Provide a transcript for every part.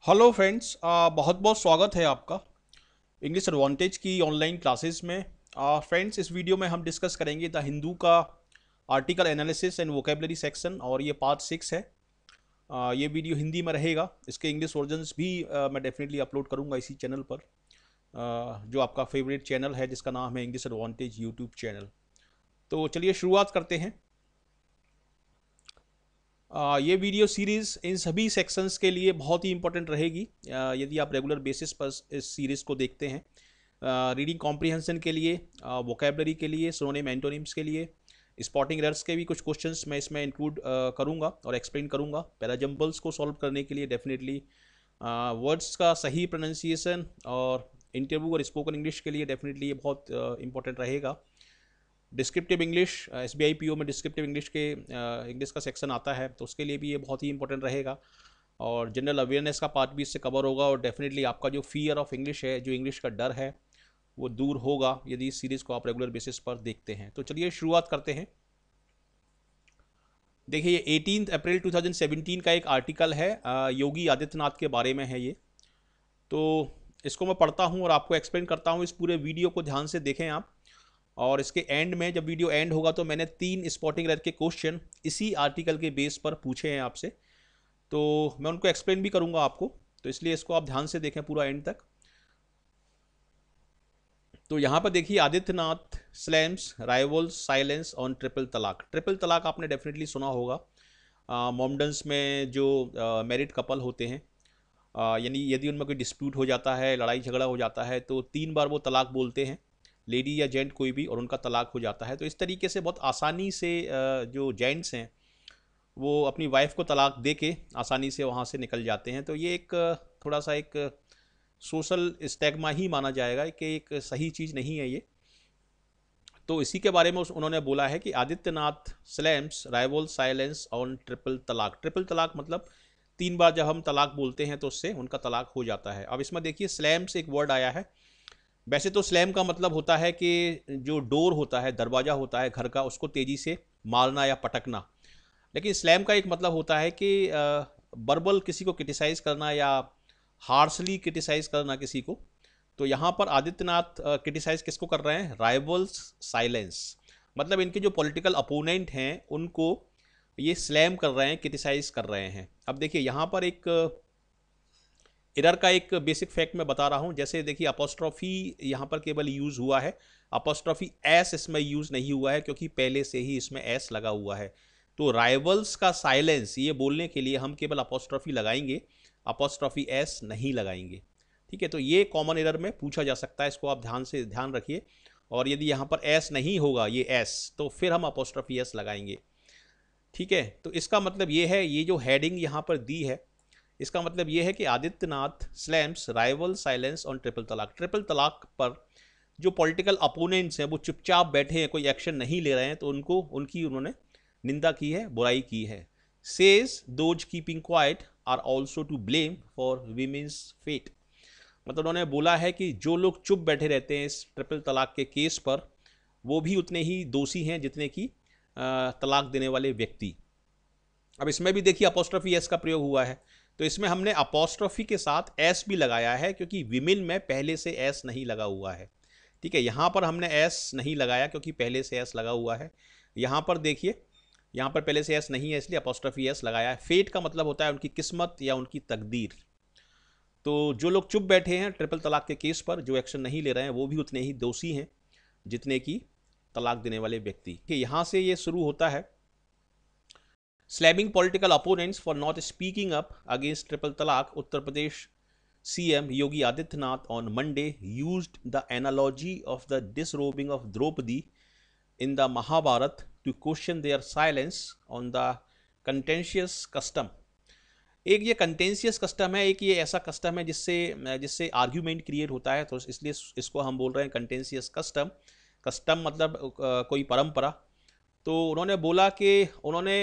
Hello friends, बहुत बहुत स्वागत है आपका इंग्लिश एडवांटेज की ऑनलाइन क्लासेस में। फ्रेंड्स, इस वीडियो में हम डिस्कस करेंगे द हिंदू का article analysis and vocabulary section, और ये पार्ट 6 है। ये वीडियो हिंदी में रहेगा। इसके इंग्लिश वर्जन्स भी मैं डेफिनेटली अपलोड करूँगा इसी चैनल पर, जो आपका फेवरेट चैनल है जिसका नाम है इंग्लिश एडवांटेज यूट्यूब चैनल। तो चलिए शुरुआत करते हैं। ये वीडियो सीरीज़ इन सभी सेक्शंस के लिए बहुत ही इंपॉर्टेंट रहेगी यदि आप रेगुलर बेसिस पर इस सीरीज़ को देखते हैं। रीडिंग कॉम्प्रिहेंशन के लिए, वोकेबलरी के लिए, सिनोनिम एंटोनिम्स के लिए, स्पॉटिंग एरर्स के भी कुछ क्वेश्चंस मैं इसमें इंक्लूड करूंगा और एक्सप्लेन करूंगा। पैराजम्बल्स को सॉल्व करने के लिए डेफिनेटली वर्ड्स का सही प्रोनाउंसिएशन, और इंटरव्यू और स्पोकन इंग्लिश के लिए डेफिनेटली ये बहुत इंपॉर्टेंट रहेगा। डिस्क्रिप्टिव इंग्लिश, SBI PO में डिस्क्रिप्टिव इंग्लिश के इंग्लिश का सेक्शन आता है, तो उसके लिए भी ये बहुत ही इंपॉर्टेंट रहेगा। और जनरल अवेयरनेस का पार्ट भी इससे कवर होगा, और डेफिनेटली आपका जो फियर ऑफ इंग्लिश है, जो इंग्लिश का डर है, वो दूर होगा यदि इस सीरीज़ को आप रेगुलर बेसिस पर देखते हैं। तो चलिए शुरुआत करते हैं। देखिए, ये 18 अप्रैल 2017 का एक आर्टिकल है, योगी आदित्यनाथ के बारे में है ये। तो इसको मैं पढ़ता हूँ और आपको एक्सप्लेन करता हूँ। इस पूरे वीडियो को ध्यान से देखें आप, और इसके एंड में, जब वीडियो एंड होगा, तो मैंने 3 स्पॉटिंग एरर के क्वेश्चन इसी आर्टिकल के बेस पर पूछे हैं आपसे, तो मैं उनको एक्सप्लेन भी करूंगा आपको। तो इसलिए इसको आप ध्यान से देखें पूरा एंड तक। तो यहाँ पर देखिए, Adityanath slams rivals silence on triple तलाक। ट्रिपल तलाक आपने डेफिनेटली सुना होगा। मोमडन्स में जो मैरिड कपल होते हैं, यानी यदि उनमें कोई डिस्प्यूट हो जाता है, लड़ाई झगड़ा हो जाता है, तो 3 बार वो तलाक बोलते हैं, लेडी या जेंट कोई भी, और उनका तलाक हो जाता है। तो इस तरीके से बहुत आसानी से जो जेंट्स हैं वो अपनी वाइफ को तलाक दे के आसानी से वहाँ से निकल जाते हैं। तो ये एक थोड़ा सा एक सोशल स्टैग्मा ही माना जाएगा कि एक सही चीज़ नहीं है ये। तो इसी के बारे में उन्होंने बोला है कि Adityanath slams rival silence on triple तलाक। ट्रिपल तलाक मतलब 3 बार जब हम तलाक बोलते हैं तो उससे उनका तलाक हो जाता है। अब इसमें देखिए, स्लैम्स एक वर्ड आया है। वैसे तो स्लैम का मतलब होता है कि जो डोर होता है, दरवाज़ा होता है घर का, उसको तेज़ी से मारना या पटकना। लेकिन स्लैम का एक मतलब होता है कि बर्बल किसी को क्रिटिसाइज़ करना या हार्शली क्रिटिसाइज़ करना किसी को। तो यहाँ पर आदित्यनाथ क्रिटिसाइज़ किसको कर रहे हैं? राइवल्स साइलेंस, मतलब इनके जो पॉलिटिकल अपोनेंट हैं उनको ये स्लैम कर रहे हैं, क्रिटिसाइज़ कर रहे हैं। अब देखिए, यहाँ पर एक एरर का एक बेसिक फैक्ट मैं बता रहा हूँ। जैसे देखिए, अपोस्ट्रॉफी यहाँ पर केवल यूज़ हुआ है, अपोस्ट्रॉफी एस इसमें यूज़ नहीं हुआ है, क्योंकि पहले से ही इसमें एस लगा हुआ है। तो राइवल्स का साइलेंस ये बोलने के लिए हम केवल अपोस्ट्रॉफी लगाएंगे, अपोस्ट्रॉफी एस नहीं लगाएंगे। ठीक है, तो ये कॉमन एरर में पूछा जा सकता है, इसको आप ध्यान रखिए। और यदि यहाँ पर एस नहीं होगा, ये एस, तो फिर हम अपोस्ट्रॉफी एस लगाएंगे। ठीक है, तो इसका मतलब ये है, ये जो हेडिंग यहाँ पर दी है, इसका मतलब ये है कि Adityanath slams rival silence on triple तलाक। ट्रिपल तलाक पर जो पॉलिटिकल अपोनेंट्स हैं वो चुपचाप बैठे हैं, कोई एक्शन नहीं ले रहे हैं, तो उनकी उन्होंने निंदा की है, बुराई की है। Says those keeping quiet are also to blame for women's fate. मतलब उन्होंने बोला है कि जो लोग चुप बैठे रहते हैं इस ट्रिपल तलाक के केस पर, वो भी उतने ही दोषी हैं जितने कि तलाक देने वाले व्यक्ति। अब इसमें भी देखिए, अपोस्ट्रॉफी एस का प्रयोग हुआ है, तो इसमें हमने अपोस्ट्रॉफी के साथ एस भी लगाया है, क्योंकि विमेन में पहले से एस नहीं लगा हुआ है। ठीक है, यहाँ पर हमने एस नहीं लगाया क्योंकि पहले से एस लगा हुआ है। यहाँ पर देखिए, यहाँ पर पहले से एस नहीं है, इसलिए अपोस्ट्रॉफी एस लगाया है। फेट का मतलब होता है उनकी किस्मत या उनकी तकदीर। तो जो लोग चुप बैठे हैं ट्रिपल तलाक के केस पर, जो एक्शन नहीं ले रहे हैं, वो भी उतने ही दोषी हैं जितने की तलाक देने वाले व्यक्ति। यहाँ से ये शुरू होता है। Slamming political opponents for not speaking up against triple talaq, Uttar Pradesh CM Yogi Adityanath on Monday used the analogy of the disrobing of Draupadi in the Mahabharata to question their silence on the contentious custom. एक ये contentious custom है, एक ये ऐसा custom है जिससे argument create होता है, तो इसलिए इसको हम बोल रहे हैं कंटेंशियस कस्टम। कस्टम मतलब कोई परंपरा। तो उन्होंने बोला कि उन्होंने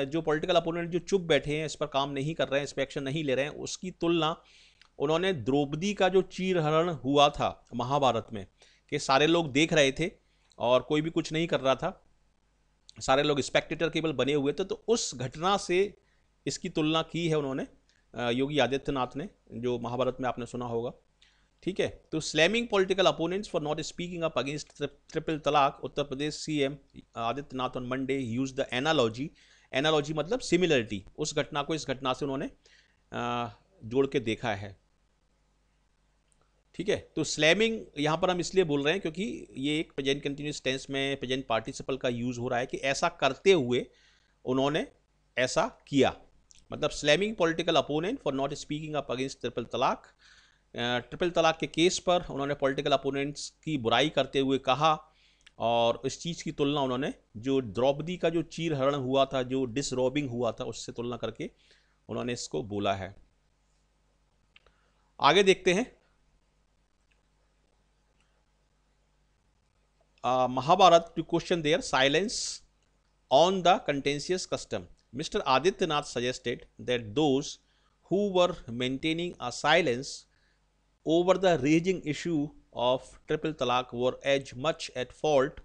जो पॉलिटिकल अपोनेंट जो चुप बैठे हैं, इस पर काम नहीं कर रहे हैं, इस पर एक्शन नहीं ले रहे हैं, उसकी तुलना उन्होंने द्रौपदी का जो चीरहरण हुआ था महाभारत में, कि सारे लोग देख रहे थे और कोई भी कुछ नहीं कर रहा था, सारे लोग स्पेक्टेटर केवल बने हुए थे, तो उस घटना से इसकी तुलना की है उन्होंने योगी आदित्यनाथ ने, जो महाभारत में आपने सुना होगा। ठीक है, तो slamming political opponents for not speaking up against triple talaq, Uttar Pradesh CM Adityanath on Monday use the analogy, analogy मतलब सिमिलरिटी, उस घटना को इस घटना से उन्होंने जोड़ के देखा है। ठीक है, तो स्लैमिंग यहाँ पर हम इसलिए बोल रहे हैं क्योंकि ये एक प्रेजेंट कंटिन्यूस टेंस में प्रेजेंट पार्टिसिपल का यूज हो रहा है कि ऐसा करते हुए उन्होंने ऐसा किया, मतलब slamming political opponent for not speaking up against triple तलाक। ट्रिपल तलाक के केस पर उन्होंने पॉलिटिकल अपोनेंट्स की बुराई करते हुए कहा, और इस चीज़ की तुलना उन्होंने जो द्रौपदी का जो चीरहरण हुआ था, जो डिसरॉबिंग हुआ था, उससे तुलना करके उन्होंने इसको बोला है। आगे देखते हैं, Mahabharata to question their silence on the contentious custom. Mr. Adityanath suggested that those who were maintaining a silence over the raging issue of triple talaq were as much at fault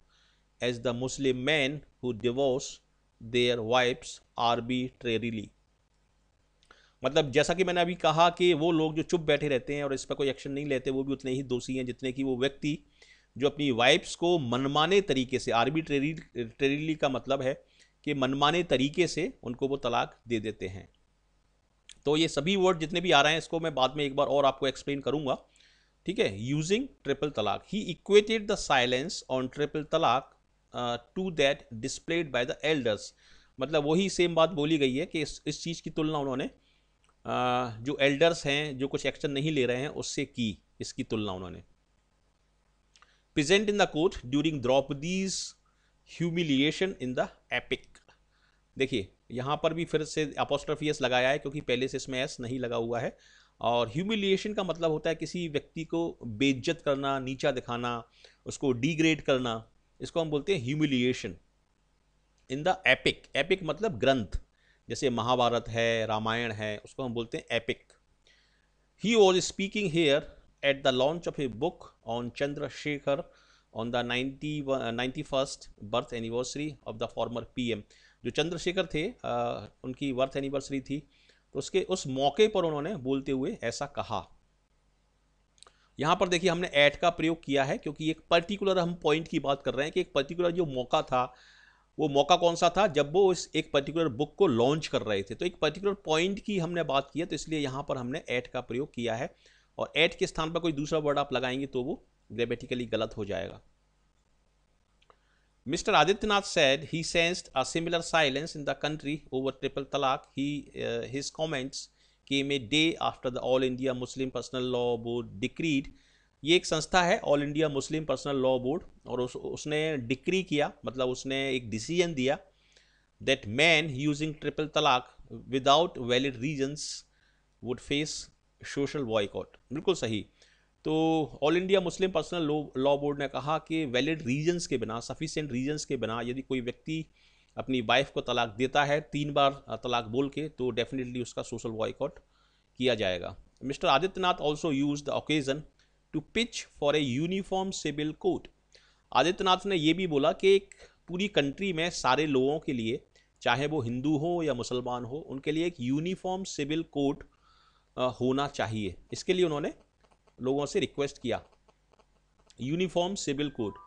as the Muslim men who divorce their wives arbitrarily. मतलब जैसा कि मैंने अभी कहा कि वो लोग जो चुप बैठे रहते हैं और इस पर कोई एक्शन नहीं लेते, वो भी उतने ही दोषी हैं जितने कि वो व्यक्ति जो अपनी वाइफ्स को मनमाने तरीके से, आर्बिट्रेरीली का मतलब है कि मनमाने तरीके से उनको वो तलाक दे देते हैं। तो ये सभी वर्ड जितने भी आ रहे हैं इसको मैं बाद में एक बार और आपको एक्सप्लेन करूंगा। ठीक है, using triple talaq, he equated the silence on triple talaq to that displayed by the elders, मतलब वही सेम बात बोली गई है कि इस चीज़ की तुलना उन्होंने जो एल्डर्स हैं जो कुछ एक्शन नहीं ले रहे हैं उससे की, इसकी तुलना उन्होंने। Present in the court during Draupadi's humiliation in the epic, देखिए यहाँ पर भी फिर से अपोस्ट्रोफी एस लगाया है क्योंकि पहले से इसमें एस नहीं लगा हुआ है, और ह्यूमिलिएशन का मतलब होता है किसी व्यक्ति को बेइज्जत करना, नीचा दिखाना, उसको डिग्रेड करना, इसको हम बोलते हैं humiliation in the epic. Epic मतलब ग्रंथ, जैसे महाभारत है, रामायण है, उसको हम बोलते हैं epic. He was speaking here at the launch of a book on Chandrasekhar on the 91st birth anniversary of the former PM, जो चंद्रशेखर थे उनकी बर्थ एनिवर्सरी थी, तो उसके उस मौके पर उन्होंने बोलते हुए ऐसा कहा। यहाँ पर देखिए हमने एट का प्रयोग किया है क्योंकि एक पर्टिकुलर हम पॉइंट की बात कर रहे हैं कि एक पर्टिकुलर जो मौका था, वो मौका कौन सा था, जब वो इस एक पर्टिकुलर बुक को लॉन्च कर रहे थे, तो एक पर्टिकुलर पॉइंट की हमने बात की है, तो इसलिए यहाँ पर हमने एट का प्रयोग किया है, और एट के स्थान पर कोई दूसरा वर्ड आप लगाएंगे तो वो ग्रामेटिकली गलत हो जाएगा। Mr. Adityanath said he sensed a similar silence in the country over triple talaq. His comments came a day after the All India Muslim Personal Law Board decreed, ये एक संस्था है ऑल इंडिया मुस्लिम पर्सनल लॉ बोर्ड, और उसने decree किया, मतलब उसने एक डिसीजन दिया दैट मैन यूजिंग ट्रिपल तलाक without valid reasons would face social boycott. बिल्कुल सही। तो ऑल इंडिया मुस्लिम पर्सनल लॉ बोर्ड ने कहा कि वैलिड रीजंस के बिना, सफिशिएंट रीजंस के बिना यदि कोई व्यक्ति अपनी वाइफ को तलाक देता है 3 बार तलाक बोल के, तो डेफिनेटली उसका सोशल बॉयकॉट किया जाएगा। Mister Adityanath also use the occasion to pitch for a uniform civil code. Adityanath ने यह भी बोला कि एक पूरी कंट्री में सारे लोगों के लिए, चाहे वो हिंदू हो या मुसलमान हो, उनके लिए एक यूनिफॉर्म सिविल कोड होना चाहिए। इसके लिए उन्होंने लोगों से रिक्वेस्ट किया, uniform civil code.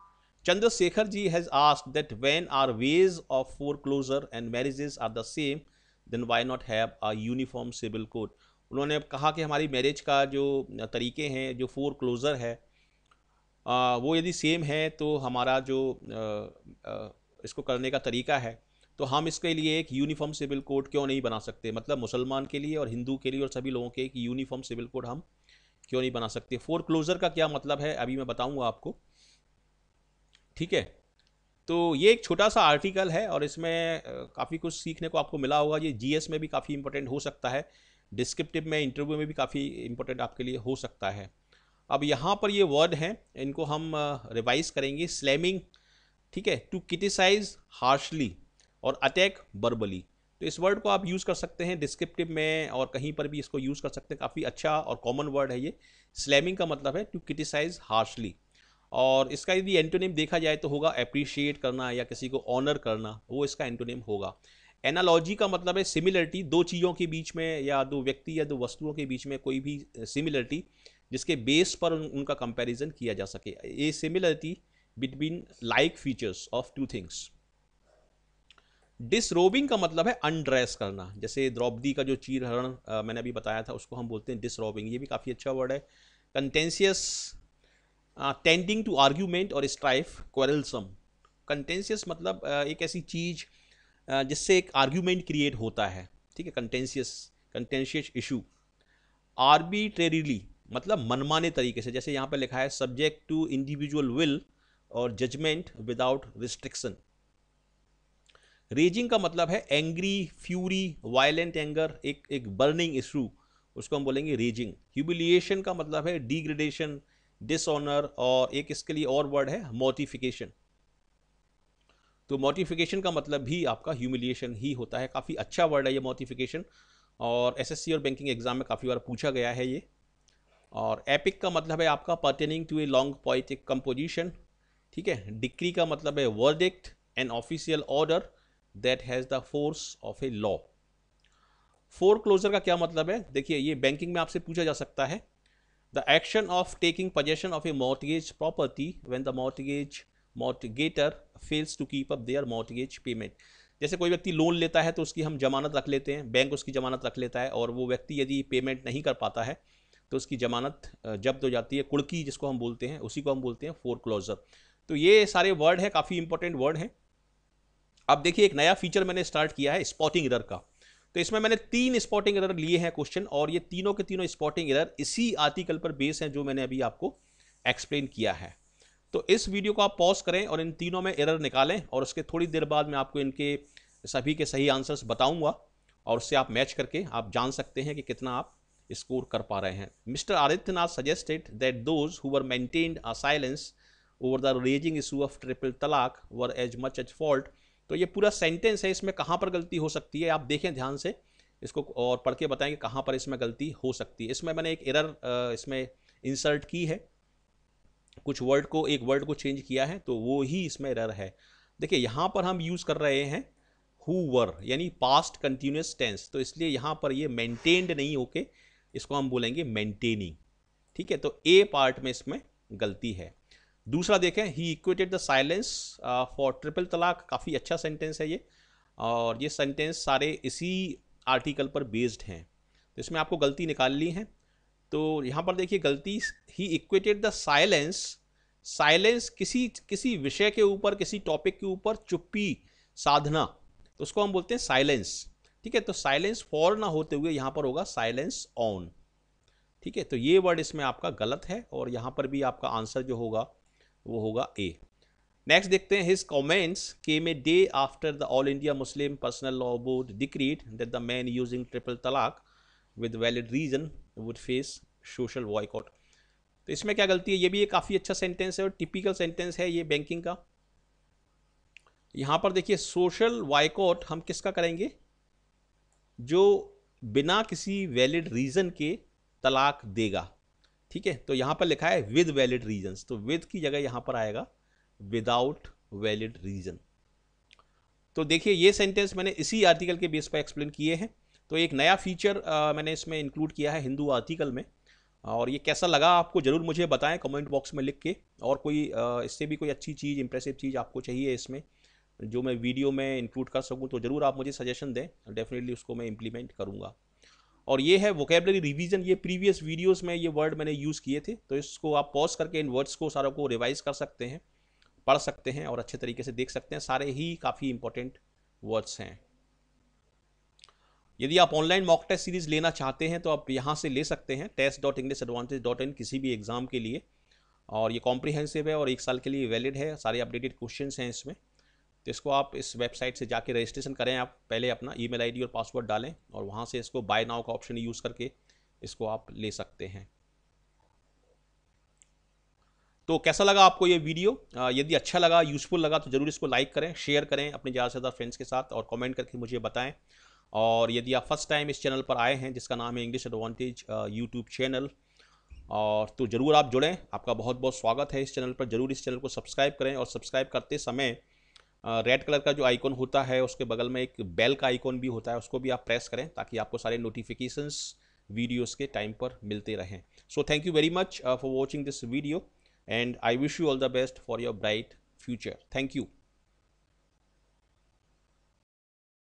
Chandrashekhar ji has asked that when our ways of foreclosure and marriages are the same then why not have a uniform civil code. उन्होंने कहा कि हमारी मैरिज का जो तरीके हैं, जो फोरक्लोजर है, वो यदि सेम है तो हमारा जो इसको करने का तरीका है, तो हम इसके लिए एक यूनिफॉर्म सिविल कोड क्यों नहीं बना सकते, मतलब मुसलमान के लिए और हिंदू के लिए और सभी लोगों के एक यूनिफॉर्म सिविल कोड हम क्यों नहीं बना सकते। फोरक्लोजर का क्या मतलब है अभी मैं बताऊंगा आपको। ठीक है, तो ये एक छोटा सा आर्टिकल है और इसमें काफ़ी कुछ सीखने को आपको मिला होगा। ये जीएस में भी काफ़ी इंपॉर्टेंट हो सकता है, डिस्क्रिप्टिव में, इंटरव्यू में भी काफ़ी इंपॉर्टेंट आपके लिए हो सकता है। अब यहाँ पर ये वर्ड हैं, इनको हम रिवाइज करेंगे। स्लैमिंग, ठीक है, टू क्रिटिसाइज हार्शली और अटैक वर्बली। तो इस वर्ड को आप यूज़ कर सकते हैं डिस्क्रिप्टिव में और कहीं पर भी इसको यूज़ कर सकते हैं। काफ़ी अच्छा और कॉमन वर्ड है ये। स्लैमिंग का मतलब है टू क्रिटिसाइज हार्शली, और इसका यदि एंटोनिम देखा जाए तो होगा अप्रिशिएट करना या किसी को ऑनर करना, वो इसका एंटोनिम होगा। एनालॉजी का मतलब है सिमिलरिटी, दो चीज़ों के बीच में या दो व्यक्ति या दो वस्तुओं के बीच में कोई भी सिमिलरिटी जिसके बेस पर उनका कंपैरिजन किया जा सके, ये similarity between like features of two things. Disrobing का मतलब है अनड्रेस करना, जैसे द्रौपदी का जो चीरहरण मैंने अभी बताया था उसको हम बोलते हैं डिसरोबिंग, ये भी काफ़ी अच्छा वर्ड है। कंटेंशियस, टेंडिंग टू आर्ग्यूमेंट और स्ट्राइफ, क्वेरलसम। कंटेंशियस मतलब एक ऐसी चीज़ जिससे एक आर्ग्यूमेंट क्रिएट होता है, ठीक है, कंटेंशियस इशू। आर्बिट्रेरीली मतलब मनमाने तरीके से, जैसे यहाँ पर लिखा है सब्जेक्ट टू इंडिविजुअल विल और जजमेंट विदाउट रिस्ट्रिक्शन। रेजिंग का मतलब है एंग्री, फ्यूरी, वायलेंट एंगर, एक बर्निंग इशू, उसको हम बोलेंगे रेजिंग। ह्यूमिलिएशन का मतलब है डिग्रेडेशन, डिसऑनर, और एक इसके लिए और वर्ड है मॉर्टिफिकेशन। तो मॉर्टिफिकेशन का मतलब भी आपका ह्यूमिलिएशन ही होता है। काफ़ी अच्छा वर्ड है ये मॉर्टिफिकेशन, और एसएससी और बैंकिंग एग्जाम में काफ़ी बार पूछा गया है ये। और एपिक का मतलब है आपका pertaining to a long poetic composition, ठीक है। डिक्री का मतलब है verdict, an official order that has the force of a law. Foreclosure का क्या मतलब है, देखिए ये बैंकिंग में आपसे पूछा जा सकता है। The action of taking possession of a mortgage property when the mortgagor fails to keep up their mortgage payment. जैसे कोई व्यक्ति लोन लेता है तो उसकी हम जमानत रख लेते हैं, बैंक उसकी जमानत रख लेता है, और वो व्यक्ति यदि पेमेंट नहीं कर पाता है तो उसकी जमानत जब्त हो जाती है, कुड़की जिसको हम बोलते हैं, उसी को हम बोलते हैं फोरक्लोजर। तो ये सारे वर्ड है, काफ़ी इंपॉर्टेंट वर्ड हैं। अब देखिए एक नया फीचर मैंने स्टार्ट किया है स्पॉटिंग एरर का। तो इसमें मैंने 3 स्पॉटिंग एरर लिए हैं क्वेश्चन, और ये तीनों के तीनों स्पॉटिंग एरर इसी आर्टिकल पर बेस हैं जो मैंने अभी आपको एक्सप्लेन किया है। तो इस वीडियो को आप पॉज करें और इन तीनों में एरर निकालें, और उसके थोड़ी देर बाद मैं आपको इनके सभी के सही आंसर्स बताऊंगा, और उससे आप मैच करके आप जान सकते हैं कि कितना आप स्कोर कर पा रहे हैं। Mister Adityanath suggested that those who were maintained a silence over the raging issue of triple talaq were as much as fault. तो ये पूरा सेंटेंस है, इसमें कहाँ पर गलती हो सकती है आप देखें ध्यान से इसको, और पढ़ के बताएं कि कहाँ पर इसमें गलती हो सकती है। इसमें मैंने एक एरर इसमें इंसर्ट की है, कुछ वर्ड को, एक वर्ड को चेंज किया है, तो वो ही इसमें एरर है। देखिए यहाँ पर हम यूज़ कर रहे हैं हु वर, यानी पास्ट कंटिन्यूस टेंस, तो इसलिए यहाँ पर ये मेंटेन्ड नहीं होके इसको हम बोलेंगे मेंटेनिंग, ठीक है। तो ए पार्ट में इसमें गलती है। दूसरा देखें, he equated the silence for triple talaq, काफ़ी अच्छा सेंटेंस है ये, और ये सेंटेंस सारे इसी आर्टिकल पर बेस्ड हैं, तो इसमें आपको गलती निकालनी है। तो यहाँ पर देखिए गलती, ही इक्वेटेड द साइलेंस, साइलेंस किसी विषय के ऊपर, किसी टॉपिक के ऊपर चुप्पी साधना, तो उसको हम बोलते हैं साइलेंस, ठीक है। तो साइलेंस फॉर ना होते हुए यहाँ पर होगा साइलेंस ऑन, ठीक है। तो ये वर्ड इसमें आपका गलत है, और यहाँ पर भी आपका आंसर जो होगा वो होगा ए। नेक्स्ट देखते हैं, his comments came a day after the All India Muslim Personal Law Board decreed that the man using triple talaq with valid reason would face social boycott. तो इसमें क्या गलती है, ये भी एक काफ़ी अच्छा सेंटेंस है और टिपिकल सेंटेंस है ये बैंकिंग का। यहाँ पर देखिए सोशल बॉयकॉट हम किसका करेंगे, जो बिना किसी वैलिड रीजन के तलाक देगा, ठीक है। तो यहाँ पर लिखा है विद वैलिड रीजन्स, तो विद की जगह यहाँ पर आएगा विदाउट वैलिड रीजन। तो देखिए ये सेंटेंस मैंने इसी आर्टिकल के बेस पर एक्सप्लेन किए हैं। तो एक नया फीचर मैंने इसमें इंक्लूड किया है हिंदू आर्टिकल में, और ये कैसा लगा आपको ज़रूर मुझे बताएं कमेंट बॉक्स में लिख के। और कोई इससे भी कोई अच्छी चीज़, इंप्रेसिव चीज़ आपको चाहिए इसमें जो मैं वीडियो में इंक्लूड कर सकूं, तो ज़रूर आप मुझे सजेशन दें, डेफिनेटली उसको मैं इम्प्लीमेंट करूँगा। और ये है वोकेबलरी रिवीजन, ये प्रीवियस वीडियोस में ये वर्ड मैंने यूज़ किए थे, तो इसको आप पॉज करके इन वर्ड्स को सारों को रिवाइज कर सकते हैं, पढ़ सकते हैं और अच्छे तरीके से देख सकते हैं, सारे ही काफ़ी इंपॉर्टेंट वर्ड्स हैं। यदि आप ऑनलाइन मॉक टेस्ट सीरीज़ लेना चाहते हैं तो आप यहाँ से ले सकते हैं, test.englishaadvantage.in, किसी भी एग्ज़ाम के लिए, और ये कॉम्प्रिहेंसिव है और 1 साल के लिए वैलिड है, सारे अपडेटेड क्वेश्चंस हैं इसमें। तो इसको आप इस वेबसाइट से जाके रजिस्ट्रेशन करें, आप पहले अपना ईमेल आईडी और पासवर्ड डालें, और वहाँ से इसको बाय नाउ का ऑप्शन यूज़ करके इसको आप ले सकते हैं। तो कैसा लगा आपको ये वीडियो, यदि अच्छा लगा, यूज़फुल लगा, तो ज़रूर इसको लाइक करें, शेयर करें अपने ज़्यादा से ज़्यादा फ्रेंड्स के साथ, और कमेंट करके मुझे बताएं। और यदि आप फर्स्ट टाइम इस चैनल पर आए हैं जिसका नाम है इंग्लिश एडवांटेज यूट्यूब चैनल, और तो ज़रूर आप जुड़ें, आपका बहुत बहुत स्वागत है इस चैनल पर। ज़रूर इस चैनल को सब्सक्राइब करें, और सब्सक्राइब करते समय रेड कलर का जो आइकॉन होता है उसके बगल में एक बेल का आइकॉन भी होता है, उसको भी आप प्रेस करें ताकि आपको सारे नोटिफिकेशंस वीडियोस के टाइम पर मिलते रहें। So thank you very much for watching this video and I wish you all the best for your bright future. Thank you.